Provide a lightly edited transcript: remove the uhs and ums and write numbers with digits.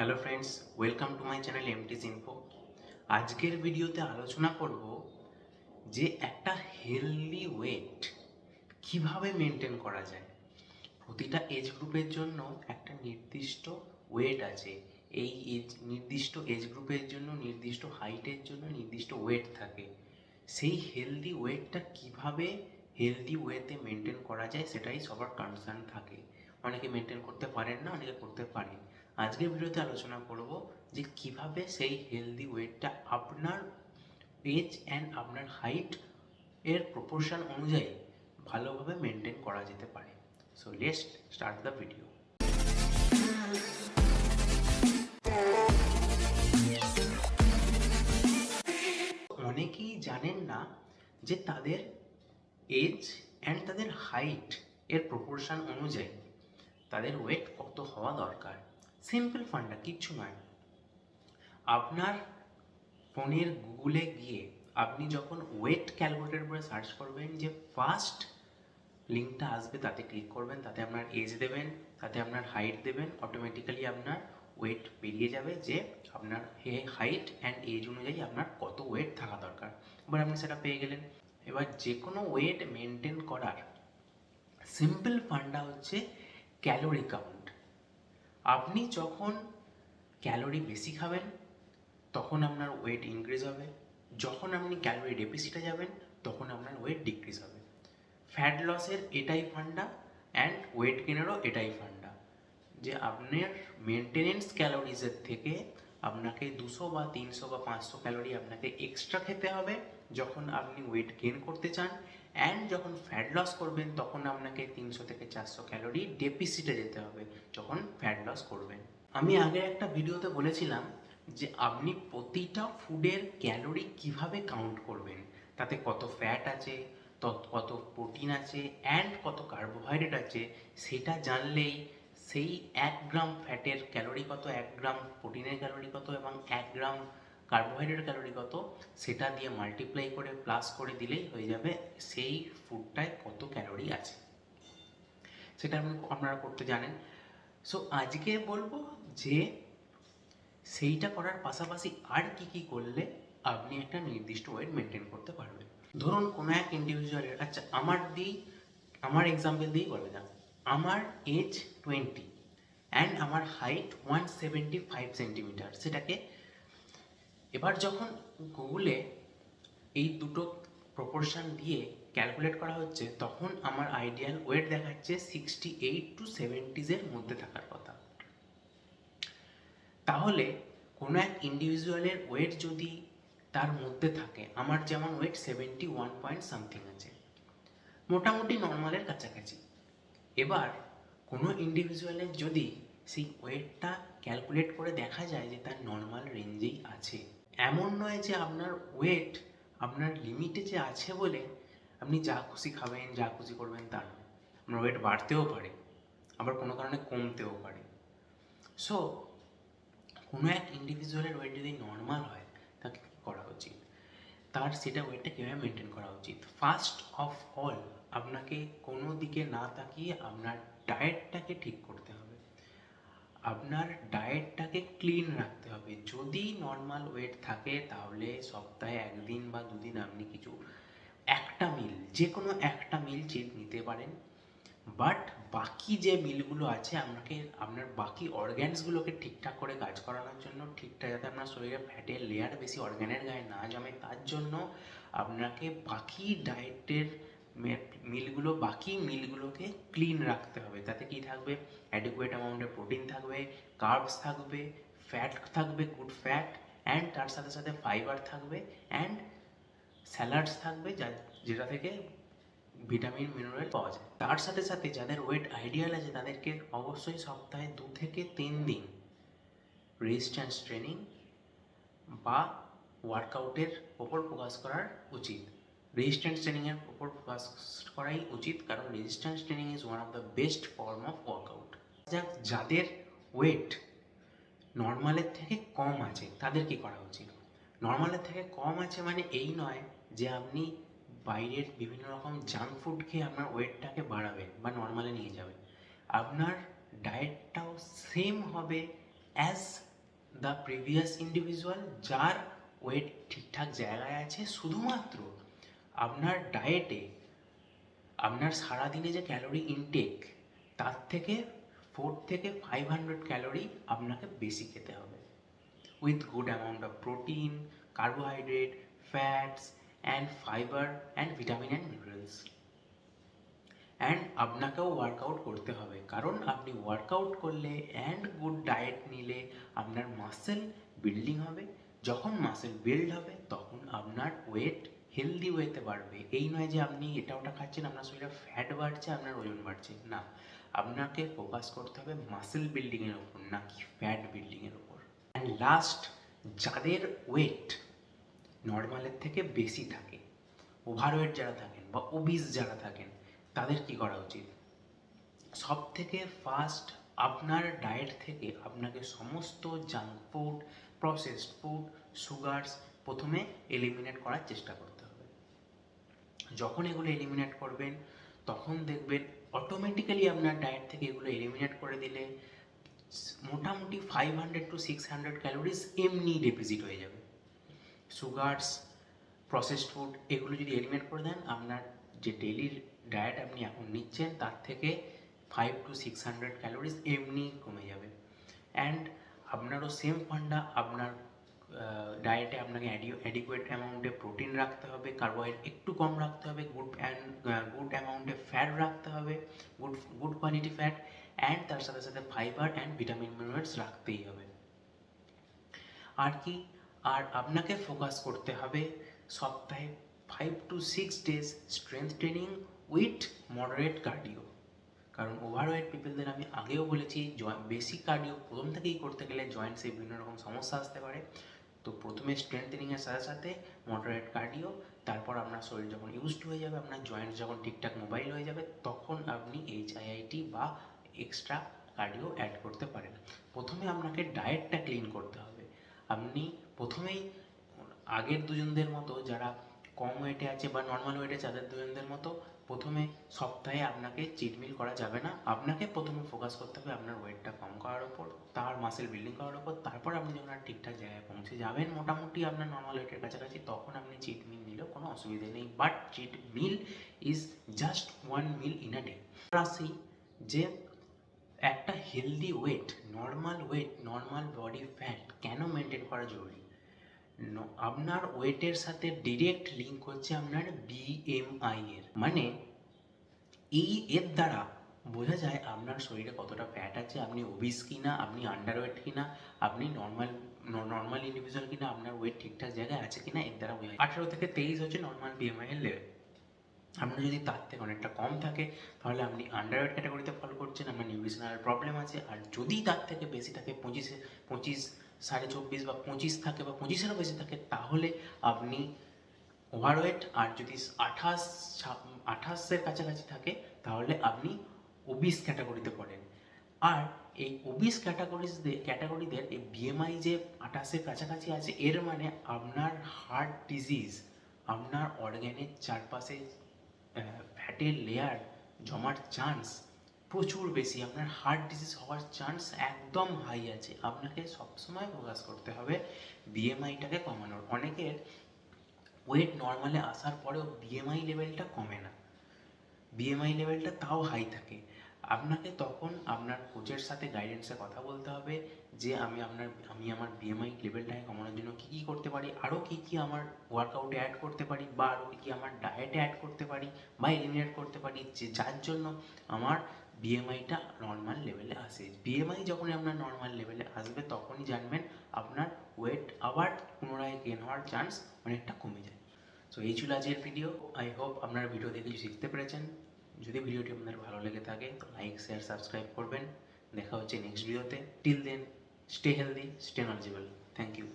Hello friends, welcome to my channel MTS info. আজকের ভিডিওতে আলোচনা করব যে একটা হেলদি ওয়েট কিভাবে মেনটেন করা যায়। প্রতিটা এজ গ্রুপের জন্য একটা নির্দিষ্ট ওয়েট আছে। এই নির্দিষ্ট এজ গ্রুপের জন্য নির্দিষ্ট হাইটের জন্য নির্দিষ্ট ওয়েট থাকে। সেই হেলদি ওয়েটটা কিভাবে হেলদি ওয়েতে মেনটেন করা যায় সেটাই সবার কনসার্ন থাকে। অনেকে মেনটেন করতে পারেন না, অনেকে করতে পারেন। আজকের ভিডিওতে আলোচনা করব যে কিভাবে সেই হেলদি ওয়েটটা আপনার এজ অ্যান্ড আপনার হাইট এর প্রপোর্শন অনুযায়ী ভালোভাবে মেনটেন করা যেতে পারে। So let's start the video. অনেকেই জানেন না যে তাদের এজ অ্যান্ড তাদের হাইট এর প্রপোর্শন অনুযায়ী তাদের ওয়েট কত হওয়া দরকার। সিম্পল ফান্ডা, কিচ্ছু নয়। আপনার ফোনের গুগলে গিয়ে আপনি যখন ওয়েট ক্যালকুলেটর করে সার্চ করবেন, যে ফার্স্ট লিঙ্কটা আসবে তাতে ক্লিক করবেন, তাতে আপনার এজ দেবেন, তাতে আপনার হাইট দেবেন, অটোমেটিক্যালি আপনার ওয়েট বেরিয়ে যাবে যে আপনার হাইট অ্যান্ড এজ অনুযায়ী আপনার কত ওয়েট থাকা দরকার। এবার আপনি সেটা পেয়ে গেলেন। এবার যে কোনো ওয়েট মেনটেন করার সিম্পল ফান্ডা হচ্ছে ক্যালোরি কাউন্ট। আপনি যখন ক্যালোরি বেশি খাবেন তখন আপনার ওয়েট ইনক্রিজ হবে, যখন আপনি ক্যালোরি ডেফিসিটে যাবেন তখন আপনার ওয়েট ডিক্রিজ হবে। ফ্যাট লসের এটাই ফান্ডা অ্যান্ড ওয়েট গেনেরও এটাই ফান্ডা, যে আপনার মেনটেনেন্স ক্যালোরিজের থেকে আপনাকে 200 বা 300 বা 500 ক্যালোরি আপনাকে এক্সট্রা খেতে হবে যখন আপনি ওয়েট গেন করতে চান, অ্যান্ড যখন ফ্যাট লস করবেন তখন আপনাকে 300 থেকে 400 ক্যালোরি ডেফিসিটে যেতে হবে যখন ফ্যাট লস করবেন। আমি আগের একটা ভিডিওতে বলেছিলাম যে আপনি প্রতিটা ফুডের ক্যালোরি কিভাবে কাউন্ট করবেন, তাতে কত ফ্যাট আছে, কত প্রোটিন আছে অ্যান্ড কত কার্বোহাইড্রেট আছে, সেটা জানলেই সেই 1 গ্রাম ফ্যাটের ক্যালোরি কত, 1 গ্রাম প্রোটিনের ক্যালোরি কত এবং 1 গ্রাম কার্বোহাইড্রেটের ক্যালোরি কত, সেটা দিয়ে মাল্টিপ্লাই করে প্লাস করে দিলেই হয়ে যাবে সেই ফুডটায় কত ক্যালোরি আছে। সেটা আপনারা করতে জানেন। সো আজকে বলবো যে সেইটা করার পাশাপাশি আর কি কি করলে আপনি একটা নির্দিষ্ট ওয়েট মেনটেন করতে পারবেন। ধরুন কোনো এক ইন্ডিভিজুয়ালের, আচ্ছা আমার এক্সাম্পল দিয়েই বলা যাক। আমার এজ 20 অ্যান্ড আমার হাইট 175 সেন্টিমিটার। সেটাকে এবার যখন গুগলে এই দুটো প্রপোর্শন দিয়ে ক্যালকুলেট করা হচ্ছে তখন আমার আইডিয়াল ওয়েট দেখাচ্ছে 68 টু 70s মধ্যে থাকার কথা। তাহলে কোনো এক ইন্ডিভিজুয়ালের ওয়েট যদি তার মধ্যে থাকে, আমার যেমন ওয়েট 71 পয়েন্ট সামথিং আছে, মোটামুটি নর্মালের কাছাকাছি। এবার কোনো ইন্ডিভিজুয়ালের যদি সেই ওয়েটটা ক্যালকুলেট করে দেখা যায় যে তার নর্মাল রেঞ্জেই আছে, এমন নয় যে আপনার ওয়েট আপনার লিমিটে যে আছে বলে আপনি যা খুশি খাবেন যা খুশি করবেন তা নয়। আপনার ওয়েট বাড়তেও পারে, আবার কোনো কারণে কমতেও পারে। সো কোনো এক ইন্ডিভিজুয়ালের ওয়েট যদি নর্মাল হয় তাকে কী করা উচিত, তার সেটা ওয়েটটা কীভাবে মেনটেন করা উচিত। ফার্স্ট অফ অল আপনাকে কোনো দিকে না তাকিয়ে আপনার ডায়েটটাকে ঠিক করতে হবে। আপনার ডায়েটটাকে ক্লিন রাখতে হবে। যদি নর্মাল ওয়েট থাকে তাহলে সপ্তাহে 1 দিন বা 2 দিন আপনি একটা মিল, যে কোনো একটা মিল চিট নিতে পারেন। বাট বাকি যে মিলগুলো আছে আপনার বাকি অর্গ্যানসগুলোকে ঠিকঠাক করে কাজ করানোর জন্য, ঠিকঠাক যাতে আপনার শরীরে ফ্যাটের লেয়ার বেশি অর্গ্যানের গায়ে না জমে, তার জন্য আপনাকে বাকি ডায়েটের বাকি মিলগুলোকে ক্লিন রাখতে হবে। তাতে কি থাকবে, অ্যাডিকুয়েট অ্যামাউন্টের প্রোটিন থাকবে, কার্বস থাকবে, ফ্যাট থাকবে, গুড ফ্যাট, অ্যান্ড তার সাথে সাথে ফাইবার থাকবে, অ্যান্ড স্যালাডস থাকবে যেটা থেকে ভিটামিন মিনারেল পাওয়া যায়। তার সাথে সাথে যাদের ওয়েট আইডিয়াল আছে তাদেরকে অবশ্যই সপ্তাহে 2 থেকে 3 দিন রেজিস্ট্যান্স ট্রেনিং বা ওয়ার্কআউটের ওপর ফোকাস করার উচিত। রেজিস্ট্যান্স ট্রেনিংয়ের ওপর ফোকাস করাই উচিত, কারণ resistance training is one of the best form of workout. যাদের ওয়েট নর্মালের থেকে কম আছে তাদের কি করা উচিত। নর্মালের থেকে কম আছে মানে এই নয় যে আপনি বাইরের বিভিন্ন রকম জাঙ্ক ফুড খেয়ে আপনার ওয়েটটাকে বাড়াবেন বা নর্মালে নিয়ে যাবেন। আপনার ডায়েটটাও সেম হবে অ্যাজ দ্য প্রিভিয়াস ইন্ডিভিজুয়াল, যার ওয়েট ঠিকঠাক জায়গায় আছে, শুধুমাত্র আপনার ডায়েটে আপনার সারাদিনে যে ক্যালোরি ইনটেক তার থেকে 400 থেকে 500 ক্যালোরি আপনাকে বেশি খেতে হবে, with good amount of protein, carbohydrate, fats and fibre and vitamin and minerals. And আপনাকেও ওয়ার্কআউট করতে হবে, কারণ আপনি ওয়ার্কআউট করলে অ্যান্ড গুড ডায়েট নিলে আপনার মাসেল বিল্ডিং হবে। যখন মাসেল বিল্ড হবে তখন আপনার ওয়েট হেলদি ওয়েতে বাড়বে। এই নয় যে আপনি এটা ওটা খাচ্ছেন, আপনার শরীরে ফ্যাট বাড়ছে, আপনার ওজন বাড়ছে, না। আপনাকে ফোকাস করতে হবে মাসেল বিল্ডিংয়ের ওপর, নাকি ফ্যাট বিল্ডিংয়ের ওপর। অ্যান্ড লাস্ট, যাদের ওয়েট নর্মালের থেকে বেশি থাকে, ওভারওয়েট যারা থাকেন বা ওবিস যারা থাকেন, তাদের কি করা উচিত? সব থেকে ফার্স্ট আপনার ডায়েট থেকে আপনাকে সমস্ত junk food, processed food, sugars প্রথমে এলিমিনেট করার চেষ্টা করতে হবে। যখন এগুলো এলিমিনেট করবেন তখন দেখবেন অটোমেটিক্যালি আপনার ডায়েট থেকে এগুলো এলিমিনেট করে দিলে মোটামুটি 500 to 600 ক্যালোরিজ এমনি ডেপিজিট হয়ে যাবে। সুগারস, প্রসেসড ফুড এগুলো যদি এলিমিনেট করে দেন, আপনার যে ডেইলি ডায়েট আপনি এখন নিচ্ছেন তার থেকে 500 to 600 ক্যালোরিজ এমনি কমে যাবে। অ্যান্ড আপনারও সেম ফান্ডা, আপনার ডায়েটে আপনাকে অ্যাডিকুয়েট অ্যামাউন্টে প্রোটিন রাখতে হবে, কার্বোহাইড্রেট একটু কম রাখতে হবে, গুড অ্যামাউন্টে ফ্যাট রাখতে হবে, গুড কোয়ালিটি ফ্যাট, অ্যান্ড তার সাথে সাথে ফাইবার অ্যান্ড ভিটামিন মিনারেলস রাখতেই হবে। আর কি, আর আপনাকে ফোকাস করতে হবে সপ্তাহে 5 to 6 days strength training with moderate cardio. কারণ ওভারওয়েট পিপলদের আমি আগেও বলেছি, বেসিক কার্ডিও প্রথম থেকেই করতে গেলে জয়েন্টসে বিভিন্ন রকম সমস্যা আসতে পারে। তো প্রথমে স্ট্রেংথ ট্রেনিংয়ের সাথে সাথে মডারেট কার্ডিও, তারপর আপনার শরীর যখন ইউজড হয়ে যাবে, আপনার জয়েন্টস যখন ঠিকঠাক মোবাইল হয়ে যাবে, তখন আপনি HIIT বা এক্সট্রা কার্ডিও অ্যাড করতে পারেন। প্রথমে আপনাকে ডায়েটটা ক্লিন করতে হবে। আপনি প্রথমেই আগের দুজনদের মতো, যারা কম ওয়েটে আছে বা নর্মাল ওয়েটে যাদের দুজনদের মতো, প্রথমে সপ্তাহে আপনাকে চিট মিল করা যাবে না। আপনাকে প্রথমে ফোকাস করতে হবে আপনার ওয়েটটা কম করার ওপর, তার মাসেল বিল্ডিং করার ওপর। তারপর আপনি যখন আর ঠিকঠাক জায়গায় পৌঁছে যাবেন, মোটামুটি আপনার নর্মাল ওয়েটের কাছাকাছি, তখন আপনি চিট মিল নিলেও কোনো অসুবিধে নেই। But cheat meal is just 1 meal in a day. আসি যে একটা healthy weight, normal body fat কেন মেনটেন করা জরুরি? আপনার ওয়েটের সাথে ডিরেক্ট লিঙ্ক হচ্ছে আপনার BMI এর, মানে এর দ্বারা বোঝা যায় আপনার শরীরে কতটা ফ্যাট আছে, আপনি ওবিস কিনা, আপনি আন্ডারওয়েট কিনা, আপনি নর্মাল ইন্ডিভিজুয়াল কিনা, আপনার ওয়েট ঠিকঠাক জায়গায় আছে কিনা, এর দ্বারা বোঝা যায়। 18 থেকে 23 হচ্ছে নর্মাল BMI এর লেভেল। আপনার যদি তার থেকে অনেকটা কম থাকে তাহলে আপনি আন্ডারওয়েট ক্যাটাগরিতে ফলো করছেন, আপনার নিউট্রিশনাল প্রবলেম আছে। আর যদি তার থেকে বেশি থাকে, 25, 24.5 বা 25 থাকে, বা 25-এরও বেশি থাকে, তাহলে আপনি ওভারওয়েট। আর যদি 28-এর কাছাকাছি থাকে তাহলে আপনি ওবিস ক্যাটাগরিতে পড়েন। আর এই ওবিস ক্যাটাগরিদের এই BMI যে 28-এর কাছাকাছি আছে, এর মানে আপনার হার্ট ডিজিজ, আপনার অর্গ্যানের চারপাশে ফ্যাটের লেয়ার জমার চান্স প্রচুর বেশি, আপনার হার্ট ডিজিজ হওয়ার চান্স একদম হাই আছে। আপনাকে সবসময় ফোকাস করতে হবে BMIটাকে কমানোর। অনেকের ওয়েট নর্মালে আসার পরেও BMI লেভেলটা কমে না, BMI লেভেলটা তাও হাই থাকে। আপনাকে তখন আপনার কোচের সাথে গাইডেন্সে কথা বলতে হবে যে আমি আমার BMI লেভেলটাকে কমানোর জন্য কী কী করতে পারি, আরও কী কী আমার ওয়ার্কআউটে অ্যাড করতে পারি, বা আরও কী কী আমার ডায়েটে অ্যাড করতে পারি বা এলিমিনেট করতে পারি, যে যার জন্য আমার BMIটা নর্মাল লেভেলে আসে। BMI যখনই আপনার নর্মাল লেভেলে আসবে, তখনই জানবেন আপনার ওয়েট আবার পুনরায় গেন হওয়ার চান্স অনেকটা কমে যায়। সো এই ছিল আজকের ভিডিও। আই হোপ আপনারা ভিডিও দেখে কিছু শিখতে পেরেছেন। যদি ভিডিওটি আপনাদের ভালো লেগে থাকে তো লাইক, শেয়ার, সাবস্ক্রাইব করবেন। দেখা হচ্ছে নেক্সট ভিডিওতে। Till then, stay healthy, stay knowledgeable. Thank you.